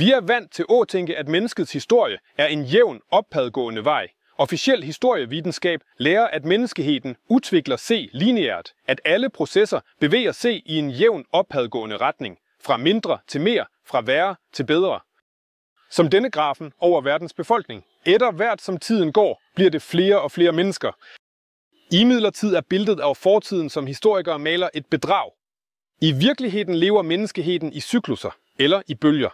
Vi er vant til at tænke, at menneskets historie er en jævn, opadgående vej. Officiel historievidenskab lærer, at menneskeheden udvikler sig lineært, at alle processer bevæger sig i en jævn, opadgående retning, fra mindre til mere, fra værre til bedre. Som denne grafen over verdens befolkning. Etter hvert som tiden går, bliver det flere og flere mennesker. Imidlertid er billedet af fortiden, som historikere maler, et bedrag. I virkeligheden lever menneskeheden i cykluser, eller i bølger.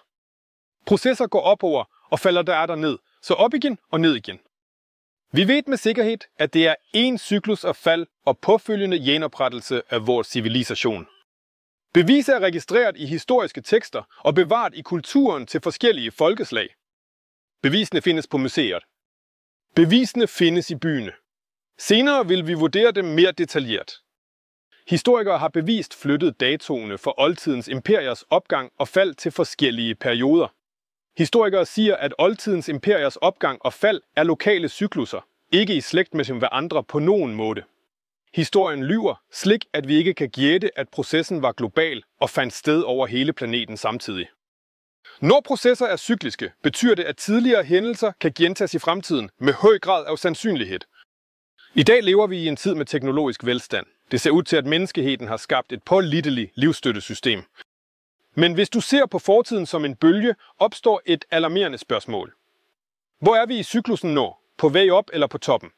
Processer går opover og falder der ned, så op igen og ned igen. Vi ved med sikkerhed, at det er en cyklus af fald og påfølgende genoprettelse af vores civilisation. Beviser er registreret i historiske tekster og bevaret i kulturen til forskellige folkeslag. Bevisene findes på museer. Bevisene findes i byene. Senere vil vi vurdere dem mere detaljeret. Historikere har bevist flyttet datoene for oldtidens imperiers opgang og fald til forskellige perioder. Historikere siger, at oldtidens imperiers opgang og fald er lokale cykluser, ikke i slægt med hverandre på nogen måde. Historien lyver, slik at vi ikke kan gætte, at processen var global og fandt sted over hele planeten samtidig. Når processer er cykliske, betyder det, at tidligere hændelser kan gentages i fremtiden med høj grad af sandsynlighed. I dag lever vi i en tid med teknologisk velstand. Det ser ud til, at menneskeheden har skabt et påliteligt livsstøttesystem. Men hvis du ser på fortiden som en bølge, opstår et alarmerende spørgsmål. Hvor er vi i cyklusen nå? På vej op eller på toppen?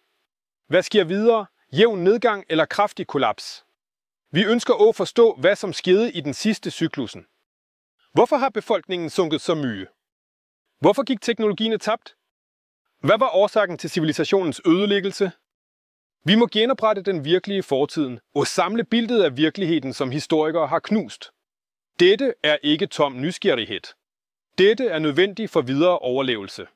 Hvad sker videre? Jævn nedgang eller kraftig kollaps? Vi ønsker at forstå, hvad som skete i den sidste cyklusen. Hvorfor har befolkningen sunket så mye? Hvorfor gik teknologien tabt? Hvad var årsagen til civilisationens ødelæggelse? Vi må genoprette den virkelige fortiden og samle billedet af virkeligheden, som historikere har knust. Dette er ikke tom nysgerrighed. Dette er nødvendigt for videre overlevelse.